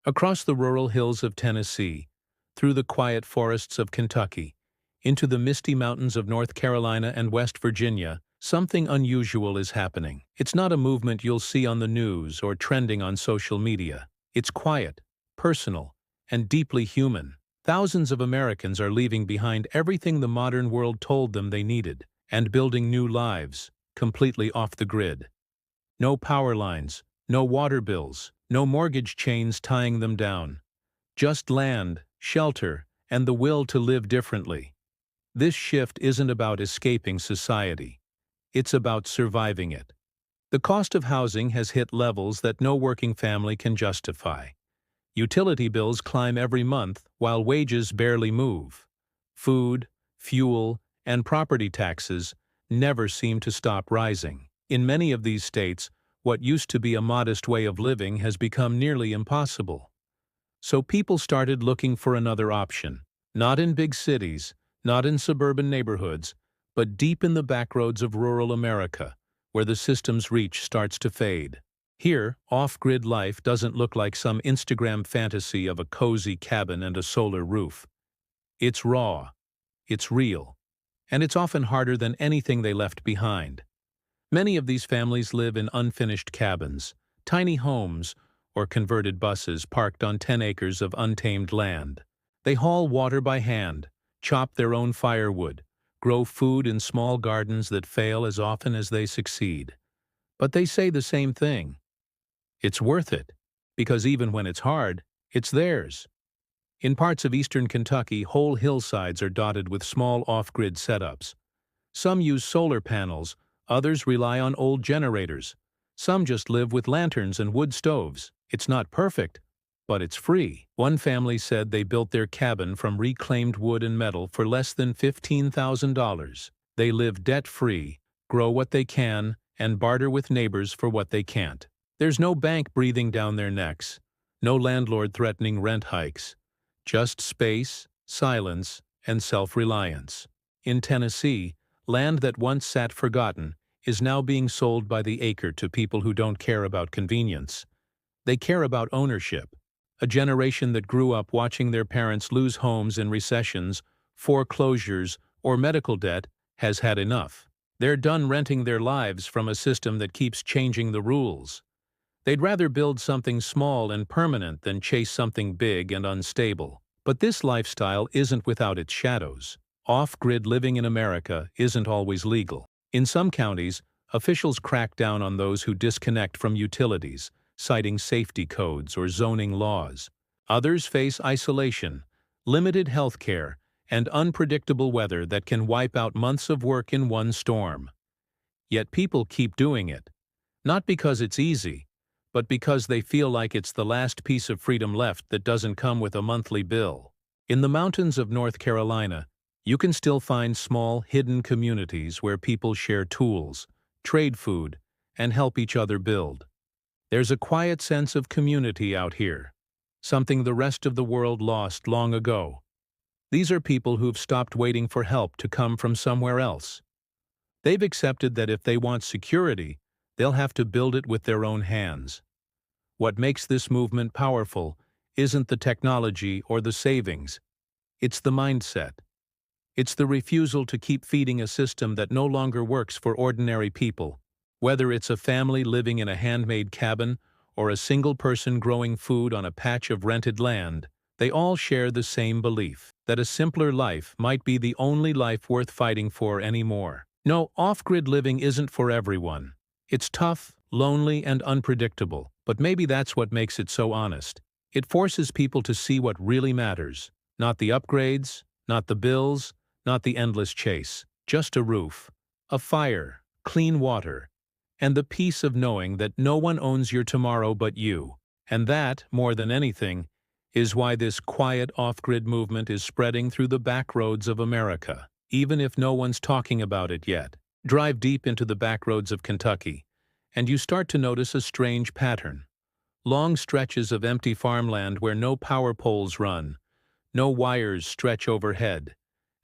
Across the rural hills of Tennessee, through the quiet forests of Kentucky, into the misty mountains of North Carolina and West Virginia, something unusual is happening. It's not a movement you'll see on the news or trending on social media. It's quiet, personal, and deeply human. Thousands of Americans are leaving behind everything the modern world told them they needed, and building new lives, completely off the grid. No power lines, no water bills, no mortgage chains tying them down. Just land, shelter, and the will to live differently. This shift isn't about escaping society. It's about surviving it. The cost of housing has hit levels that no working family can justify. Utility bills climb every month while wages barely move. Food, fuel, and property taxes never seem to stop rising. In many of these states, what used to be a modest way of living has become nearly impossible. So people started looking for another option, not in big cities, not in suburban neighborhoods, but deep in the backroads of rural America, where the system's reach starts to fade. Here, off-grid life doesn't look like some Instagram fantasy of a cozy cabin and a solar roof. It's raw, it's real, and it's often harder than anything they left behind. Many of these families live in unfinished cabins, tiny homes, or converted buses parked on 10 acres of untamed land. They haul water by hand, chop their own firewood, grow food in small gardens that fail as often as they succeed. But they say the same thing. It's worth it, because even when it's hard, it's theirs. In parts of eastern Kentucky, whole hillsides are dotted with small off-grid setups. Some use solar panels, others rely on old generators. Some just live with lanterns and wood stoves. It's not perfect, but it's free. One family said they built their cabin from reclaimed wood and metal for less than $15,000. They live debt-free, grow what they can, and barter with neighbors for what they can't. There's no bank breathing down their necks, no landlord threatening rent hikes. Just space, silence, and self-reliance. In Tennessee, land that once sat forgotten is now being sold by the acre to people who don't care about convenience. They care about ownership. A generation that grew up watching their parents lose homes in recessions, foreclosures, or medical debt has had enough. They're done renting their lives from a system that keeps changing the rules. They'd rather build something small and permanent than chase something big and unstable. But this lifestyle isn't without its shadows. Off-grid living in America isn't always legal. In some counties, officials crack down on those who disconnect from utilities, citing safety codes or zoning laws. Others face isolation, limited health care, and unpredictable weather that can wipe out months of work in one storm. Yet people keep doing it. Not because it's easy, but because they feel like it's the last piece of freedom left that doesn't come with a monthly bill. In the mountains of North Carolina, you can still find small, hidden communities where people share tools, trade food, and help each other build. There's a quiet sense of community out here, something the rest of the world lost long ago. These are people who've stopped waiting for help to come from somewhere else. They've accepted that if they want security, they'll have to build it with their own hands. What makes this movement powerful isn't the technology or the savings. It's the mindset. It's the refusal to keep feeding a system that no longer works for ordinary people. Whether it's a family living in a handmade cabin or a single person growing food on a patch of rented land, they all share the same belief, that a simpler life might be the only life worth fighting for anymore. No, off-grid living isn't for everyone. It's tough, lonely, and unpredictable, but maybe that's what makes it so honest. It forces people to see what really matters. Not the upgrades, not the bills, not the endless chase. Just a roof, a fire, clean water, and the peace of knowing that no one owns your tomorrow but you. And that, more than anything, is why this quiet off-grid movement is spreading through the backroads of America, even if no one's talking about it yet. Drive deep into the backroads of Kentucky, and you start to notice a strange pattern. Long stretches of empty farmland where no power poles run, no wires stretch overhead,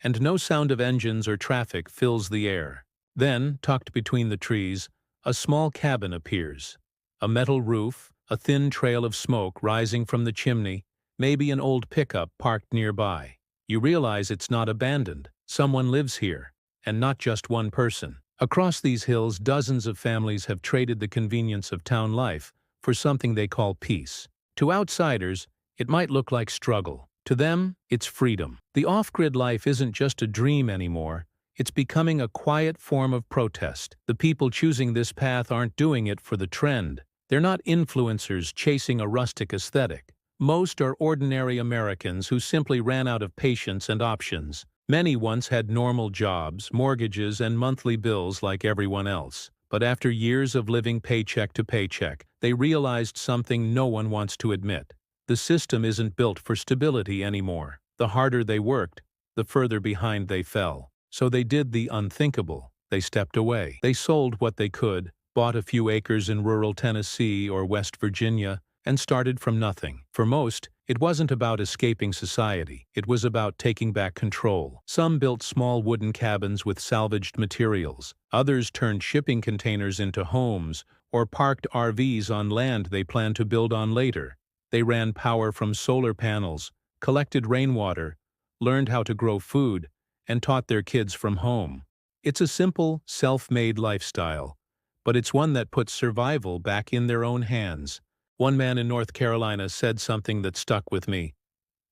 and no sound of engines or traffic fills the air. Then, tucked between the trees, a small cabin appears. A metal roof, a thin trail of smoke rising from the chimney, maybe an old pickup parked nearby. You realize it's not abandoned. Someone lives here, and not just one person. Across these hills, dozens of families have traded the convenience of town life for something they call peace. To outsiders, it might look like struggle. To them, it's freedom. The off-grid life isn't just a dream anymore. It's becoming a quiet form of protest. The people choosing this path aren't doing it for the trend. They're not influencers chasing a rustic aesthetic. Most are ordinary Americans who simply ran out of patience and options. Many once had normal jobs, mortgages, and monthly bills like everyone else. But after years of living paycheck to paycheck, they realized something no one wants to admit. The system isn't built for stability anymore. The harder they worked, the further behind they fell. So they did the unthinkable. They stepped away. They sold what they could, bought a few acres in rural Tennessee or West Virginia, and started from nothing. For most, it wasn't about escaping society. It was about taking back control. Some built small wooden cabins with salvaged materials. Others turned shipping containers into homes or parked RVs on land they planned to build on later. They ran power from solar panels, collected rainwater, learned how to grow food, and taught their kids from home. It's a simple, self-made lifestyle, but it's one that puts survival back in their own hands. One man in North Carolina said something that stuck with me.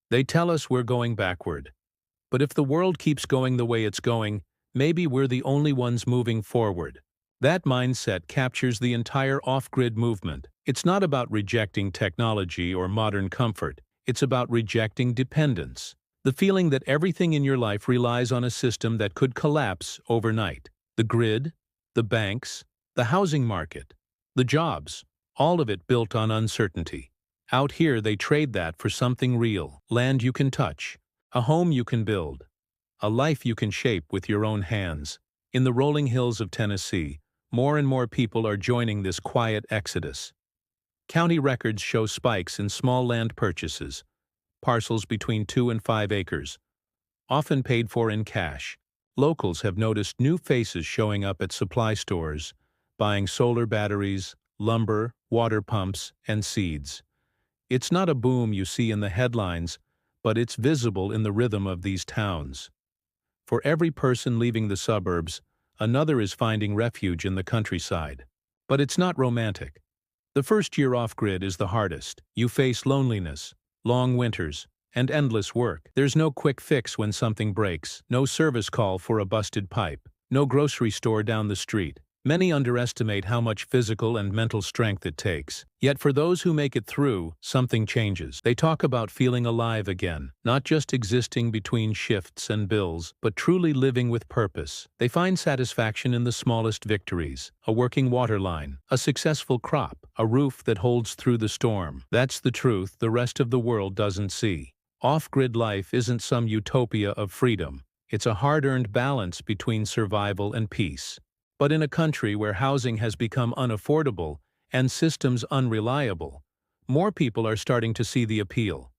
They tell us we're going backward. But if the world keeps going the way it's going, maybe we're the only ones moving forward. That mindset captures the entire off-grid movement. It's not about rejecting technology or modern comfort. It's about rejecting dependence. The feeling that everything in your life relies on a system that could collapse overnight. The grid, the banks, the housing market, the jobs. All of it built on uncertainty. Out here they trade that for something real. Land you can touch, a home you can build, a life you can shape with your own hands. In the rolling hills of Tennessee, more and more people are joining this quiet exodus. County records show spikes in small land purchases, parcels between 2 and 5 acres, often paid for in cash. Locals have noticed new faces showing up at supply stores, buying solar batteries, lumber, water pumps, and seeds. It's not a boom you see in the headlines, but it's visible in the rhythm of these towns. For every person leaving the suburbs, another is finding refuge in the countryside. But it's not romantic. The first year off-grid is the hardest. You face loneliness, long winters, and endless work. There's no quick fix when something breaks, no service call for a busted pipe, no grocery store down the street. Many underestimate how much physical and mental strength it takes. Yet for those who make it through, something changes. They talk about feeling alive again, not just existing between shifts and bills, but truly living with purpose. They find satisfaction in the smallest victories: a working water line, a successful crop, a roof that holds through the storm. That's the truth the rest of the world doesn't see. Off-grid life isn't some utopia of freedom. It's a hard-earned balance between survival and peace. But in a country where housing has become unaffordable and systems unreliable, more people are starting to see the appeal.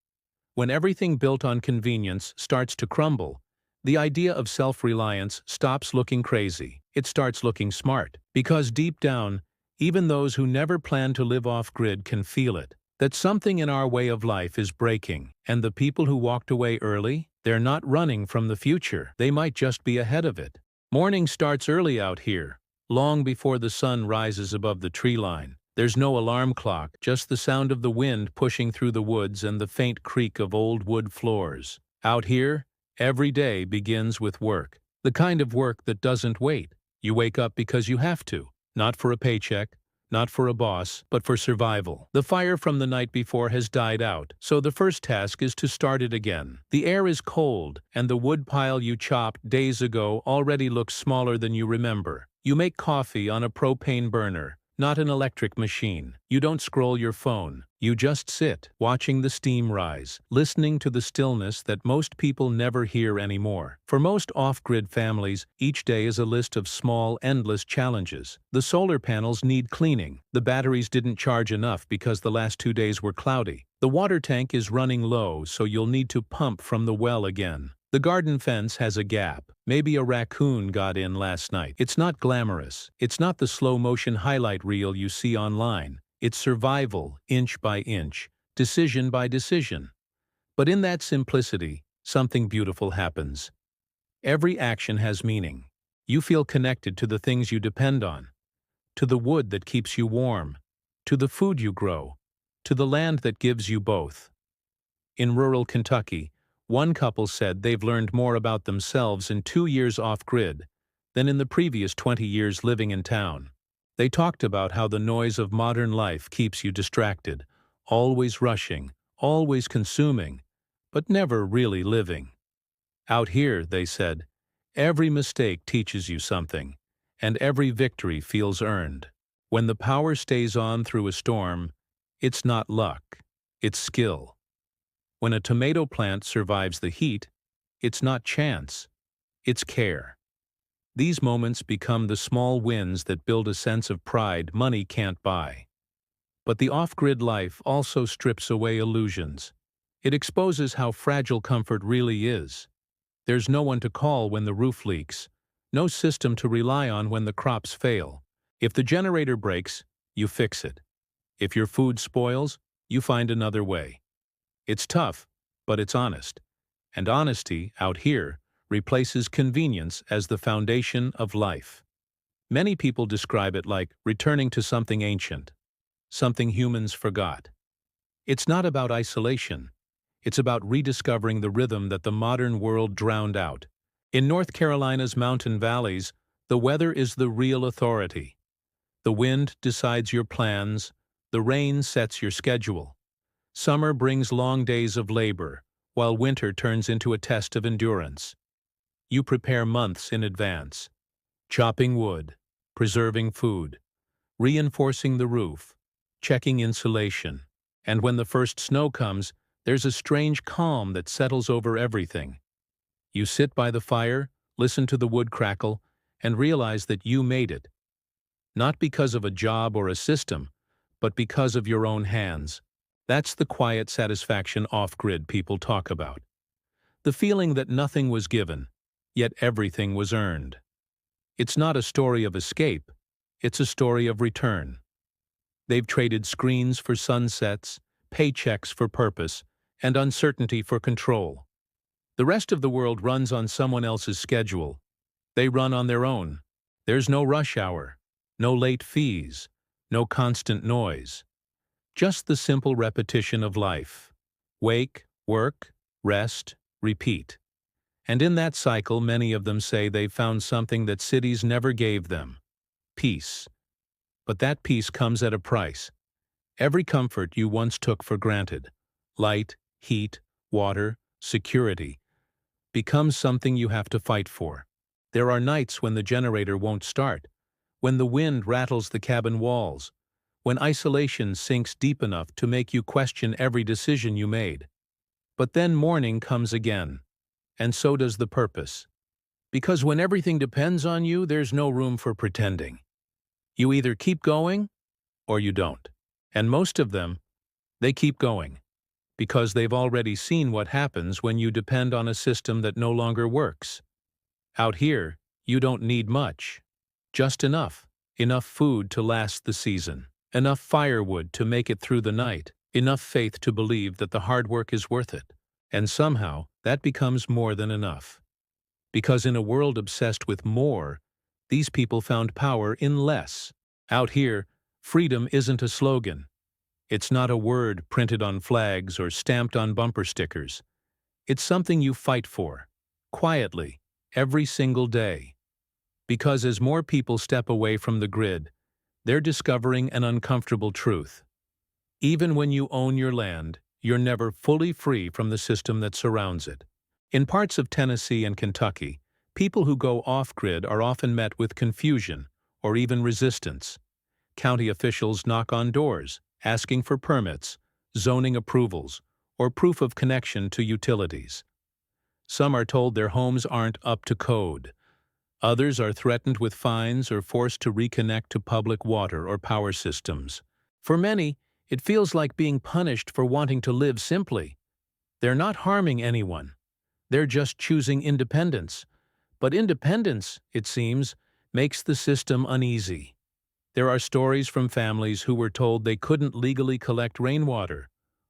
When everything built on convenience starts to crumble, the idea of self-reliance stops looking crazy. It starts looking smart. Because deep down, even those who never planned to live off-grid can feel it. That something in our way of life is breaking. And the people who walked away early, they're not running from the future. They might just be ahead of it. Morning starts early out here, long before the sun rises above the tree line. There's no alarm clock, just the sound of the wind pushing through the woods and the faint creak of old wood floors. Out here, every day begins with work. The kind of work that doesn't wait. You wake up because you have to. Not for a paycheck, not for a boss, but for survival. The fire from the night before has died out, so the first task is to start it again. The air is cold, and the wood pile you chopped days ago already looks smaller than you remember. You make coffee on a propane burner, not an electric machine. You don't scroll your phone. You just sit, watching the steam rise, listening to the stillness that most people never hear anymore. For most off-grid families, each day is a list of small, endless challenges. The solar panels need cleaning. The batteries didn't charge enough because the last 2 days were cloudy. The water tank is running low, so you'll need to pump from the well again. The garden fence has a gap. Maybe a raccoon got in last night. It's not glamorous. It's not the slow-motion highlight reel you see online. It's survival, inch by inch, decision by decision. But in that simplicity, something beautiful happens. Every action has meaning. You feel connected to the things you depend on, to the wood that keeps you warm, to the food you grow, to the land that gives you both. In rural Kentucky, one couple said they've learned more about themselves in 2 years off-grid than in the previous 20 years living in town. They talked about how the noise of modern life keeps you distracted, always rushing, always consuming, but never really living. Out here, they said, every mistake teaches you something, and every victory feels earned. When the power stays on through a storm, it's not luck, it's skill. When a tomato plant survives the heat, it's not chance, it's care. These moments become the small wins that build a sense of pride money can't buy. But the off-grid life also strips away illusions. It exposes how fragile comfort really is. There's no one to call when the roof leaks, no system to rely on when the crops fail. If the generator breaks, you fix it. If your food spoils, you find another way. It's tough, but it's honest. And honesty, out here, replaces convenience as the foundation of life. Many people describe it like returning to something ancient, something humans forgot. It's not about isolation. It's about rediscovering the rhythm that the modern world drowned out. In North Carolina's mountain valleys, the weather is the real authority. The wind decides your plans, the rain sets your schedule. Summer brings long days of labor, while winter turns into a test of endurance. You prepare months in advance, chopping wood, preserving food, reinforcing the roof, checking insulation. And when the first snow comes, there's a strange calm that settles over everything. You sit by the fire, listen to the wood crackle, and realize that you made it. Not because of a job or a system, but because of your own hands. That's the quiet satisfaction off-grid people talk about. The feeling that nothing was given, yet everything was earned. It's not a story of escape, it's a story of return. They've traded screens for sunsets, paychecks for purpose, and uncertainty for control. The rest of the world runs on someone else's schedule. They run on their own. There's no rush hour, no late fees, no constant noise. Just the simple repetition of life. Wake, work, rest, repeat. And in that cycle, many of them say they've found something that cities never gave them: peace. But that peace comes at a price. Every comfort you once took for granted, light, heat, water, security, becomes something you have to fight for. There are nights when the generator won't start, when the wind rattles the cabin walls, when isolation sinks deep enough to make you question every decision you made. But then morning comes again, and so does the purpose. Because when everything depends on you, there's no room for pretending. You either keep going, or you don't. And most of them, they keep going, because they've already seen what happens when you depend on a system that no longer works. Out here, you don't need much. Just enough. Enough food to last the season. Enough firewood to make it through the night. Enough faith to believe that the hard work is worth it. And somehow, that becomes more than enough. Because in a world obsessed with more, these people found power in less. Out here, freedom isn't a slogan. It's not a word printed on flags or stamped on bumper stickers. It's something you fight for, quietly, every single day. Because as more people step away from the grid, they're discovering an uncomfortable truth. Even when you own your land, you're never fully free from the system that surrounds it. In parts of Tennessee and Kentucky, people who go off-grid are often met with confusion or even resistance. County officials knock on doors, asking for permits, zoning approvals, or proof of connection to utilities. Some are told their homes aren't up to code. Others are threatened with fines or forced to reconnect to public water or power systems. For many, it feels like being punished for wanting to live simply. They're not harming anyone. They're just choosing independence. But independence, it seems, makes the system uneasy. There are stories from families who were told they couldn't legally collect rainwater,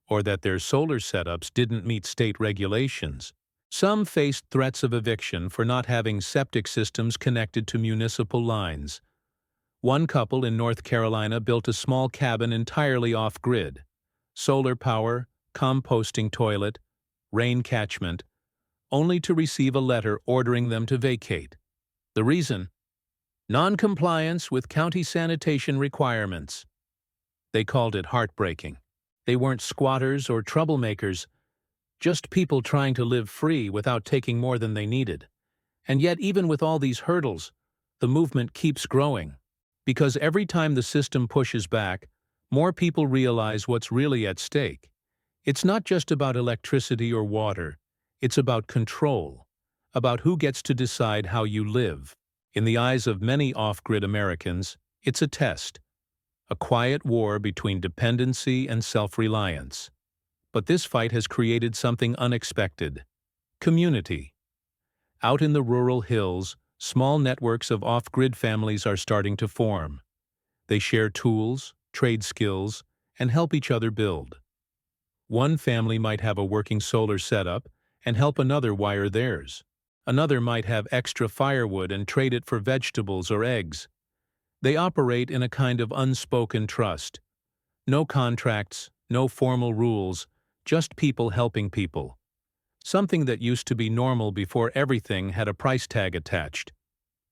or that their solar setups didn't meet state regulations. Some faced threats of eviction for not having septic systems connected to municipal lines. One couple in North Carolina built a small cabin entirely off-grid. Solar power, composting toilet, rain catchment, only to receive a letter ordering them to vacate. The reason? Non-compliance with county sanitation requirements. They called it heartbreaking. They weren't squatters or troublemakers, just people trying to live free without taking more than they needed. And yet, even with all these hurdles, the movement keeps growing. Because every time the system pushes back, more people realize what's really at stake. It's not just about electricity or water, it's about control, about who gets to decide how you live. In the eyes of many off-grid Americans, it's a test, a quiet war between dependency and self-reliance. But this fight has created something unexpected: community. Out in the rural hills, small networks of off-grid families are starting to form. They share tools, trade skills, and help each other build. One family might have a working solar setup and help another wire theirs. Another might have extra firewood and trade it for vegetables or eggs. They operate in a kind of unspoken trust. No contracts, no formal rules, just people helping people. Something that used to be normal before everything had a price tag attached.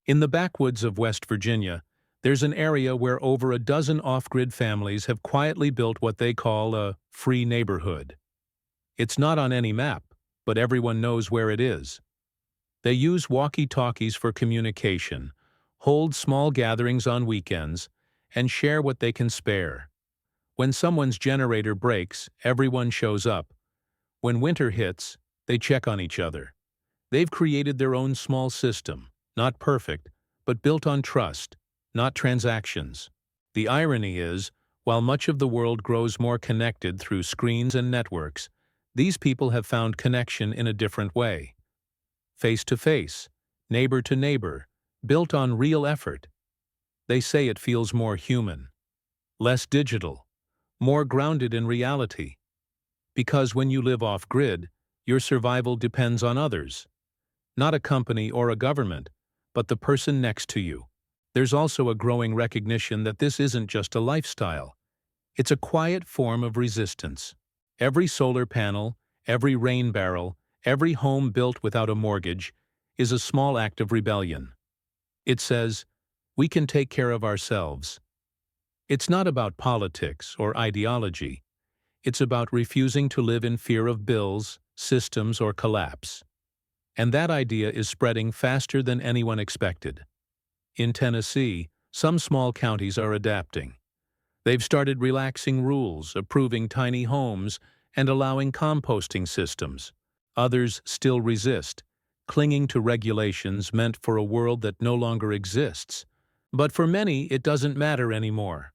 In the backwoods of West Virginia, there's an area where over a dozen off-grid families have quietly built what they call a free neighborhood. It's not on any map, but everyone knows where it is. They use walkie-talkies for communication, hold small gatherings on weekends, and share what they can spare. When someone's generator breaks, everyone shows up. When winter hits, they check on each other. They've created their own small system, not perfect, but built on trust, not transactions. The irony is, while much of the world grows more connected through screens and networks, these people have found connection in a different way. Face-to-face, neighbor-to-neighbor, built on real effort. They say it feels more human, less digital, more grounded in reality. Because when you live off-grid, your survival depends on others. Not a company or a government, but the person next to you. There's also a growing recognition that this isn't just a lifestyle. It's a quiet form of resistance. Every solar panel, every rain barrel, every home built without a mortgage is a small act of rebellion. It says, we can take care of ourselves. It's not about politics or ideology. It's about refusing to live in fear of bills, systems, or collapse. And that idea is spreading faster than anyone expected. In Tennessee, some small counties are adapting. They've started relaxing rules, approving tiny homes, and allowing composting systems. Others still resist, clinging to regulations meant for a world that no longer exists. But for many, it doesn't matter anymore.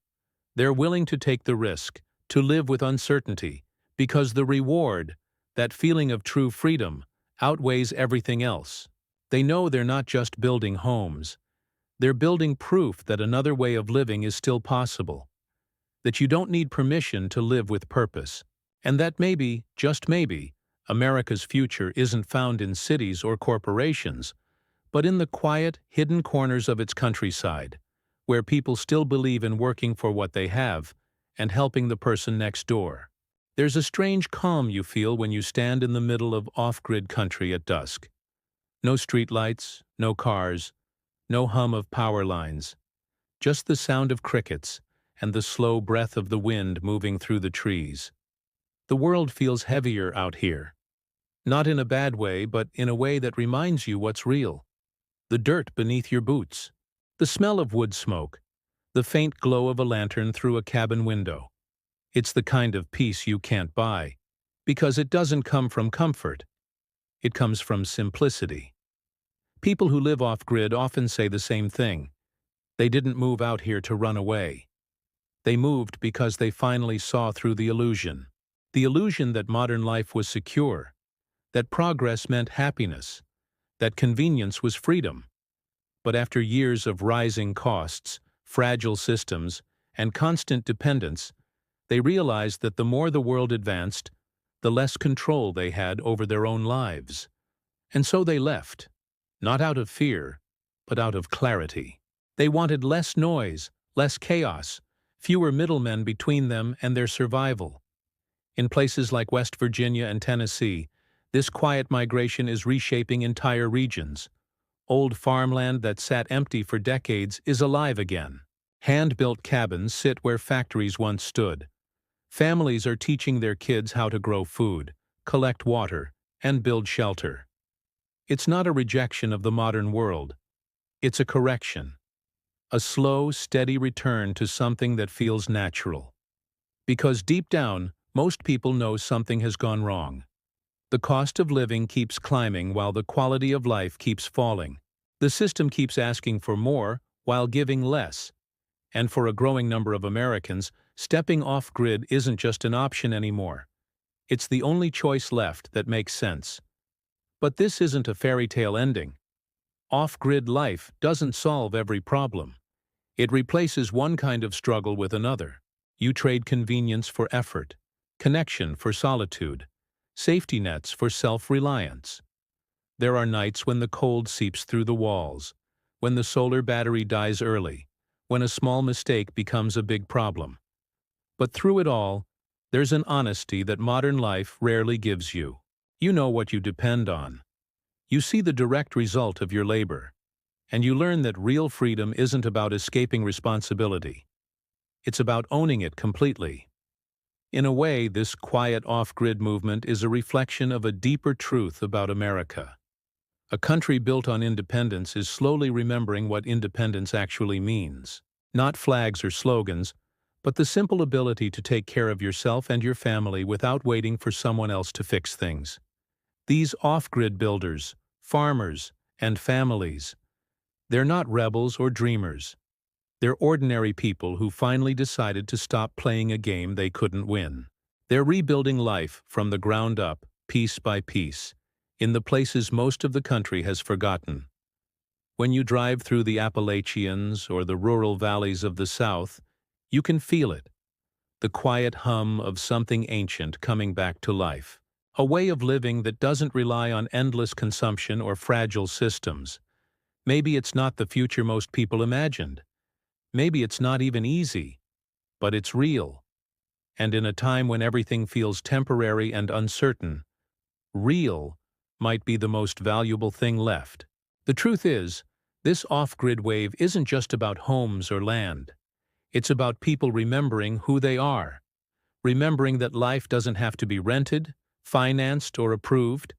They're willing to take the risk, to live with uncertainty, because the reward, that feeling of true freedom, outweighs everything else. They know they're not just building homes. They're building proof that another way of living is still possible. That you don't need permission to live with purpose. And that maybe, just maybe, America's future isn't found in cities or corporations, but in the quiet, hidden corners of its countryside, where people still believe in working for what they have and helping the person next door. There's a strange calm you feel when you stand in the middle of off-grid country at dusk. No streetlights, no cars, no hum of power lines, just the sound of crickets and the slow breath of the wind moving through the trees. The world feels heavier out here. Not in a bad way, but in a way that reminds you what's real. The dirt beneath your boots, the smell of wood smoke, the faint glow of a lantern through a cabin window. It's the kind of peace you can't buy, because it doesn't come from comfort. It comes from simplicity. People who live off-grid often say the same thing. They didn't move out here to run away. They moved because they finally saw through the illusion. The illusion that modern life was secure, that progress meant happiness, that convenience was freedom. But after years of rising costs, fragile systems, and constant dependence, they realized that the more the world advanced, the less control they had over their own lives. And so they left, not out of fear, but out of clarity. They wanted less noise, less chaos, fewer middlemen between them and their survival. In places like West Virginia and Tennessee, this quiet migration is reshaping entire regions. Old farmland that sat empty for decades is alive again. Hand-built cabins sit where factories once stood. Families are teaching their kids how to grow food, collect water, and build shelter. It's not a rejection of the modern world. It's a correction. A slow, steady return to something that feels natural. Because deep down, most people know something has gone wrong. The cost of living keeps climbing while the quality of life keeps falling. The system keeps asking for more while giving less. And for a growing number of Americans, stepping off-grid isn't just an option anymore. It's the only choice left that makes sense. But this isn't a fairy tale ending. Off-grid life doesn't solve every problem. It replaces one kind of struggle with another. You trade convenience for effort, connection for solitude, safety nets for self-reliance. There are nights when the cold seeps through the walls, when the solar battery dies early, when a small mistake becomes a big problem. But through it all, there's an honesty that modern life rarely gives you. You know what you depend on. You see the direct result of your labor. And you learn that real freedom isn't about escaping responsibility. It's about owning it completely. In a way, this quiet off-grid movement is a reflection of a deeper truth about America. A country built on independence is slowly remembering what independence actually means. Not flags or slogans, but the simple ability to take care of yourself and your family without waiting for someone else to fix things. These off-grid builders, farmers, and families, they're not rebels or dreamers. They're ordinary people who finally decided to stop playing a game they couldn't win. They're rebuilding life from the ground up, piece by piece, in the places most of the country has forgotten. When you drive through the Appalachians or the rural valleys of the South, you can feel it. The quiet hum of something ancient coming back to life. A way of living that doesn't rely on endless consumption or fragile systems. Maybe it's not the future most people imagined. Maybe it's not even easy, but it's real. And in a time when everything feels temporary and uncertain, real might be the most valuable thing left. The truth is, this off-grid wave isn't just about homes or land. It's about people remembering who they are, remembering that life doesn't have to be rented, financed, or approved.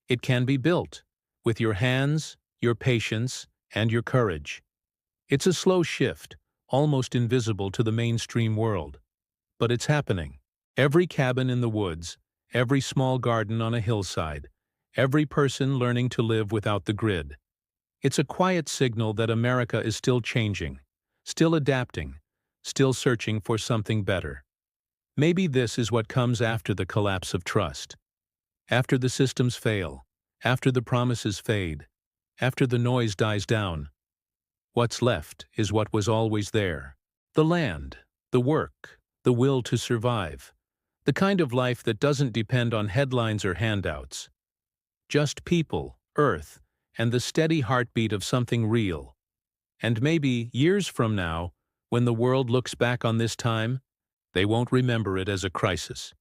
It can be built, with your hands, your patience, and your courage. It's a slow shift, almost invisible to the mainstream world. But it's happening. Every cabin in the woods, every small garden on a hillside, every person learning to live without the grid. It's a quiet signal that America is still changing, still adapting, still searching for something better. Maybe this is what comes after the collapse of trust. After the systems fail, after the promises fade, after the noise dies down. What's left is what was always there. The land, the work, the will to survive. The kind of life that doesn't depend on headlines or handouts. Just people, earth, and the steady heartbeat of something real. And maybe, years from now, when the world looks back on this time, they won't remember it as a crisis.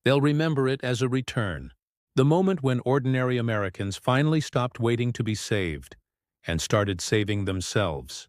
They'll remember it as a return. The moment when ordinary Americans finally stopped waiting to be saved and started saving themselves.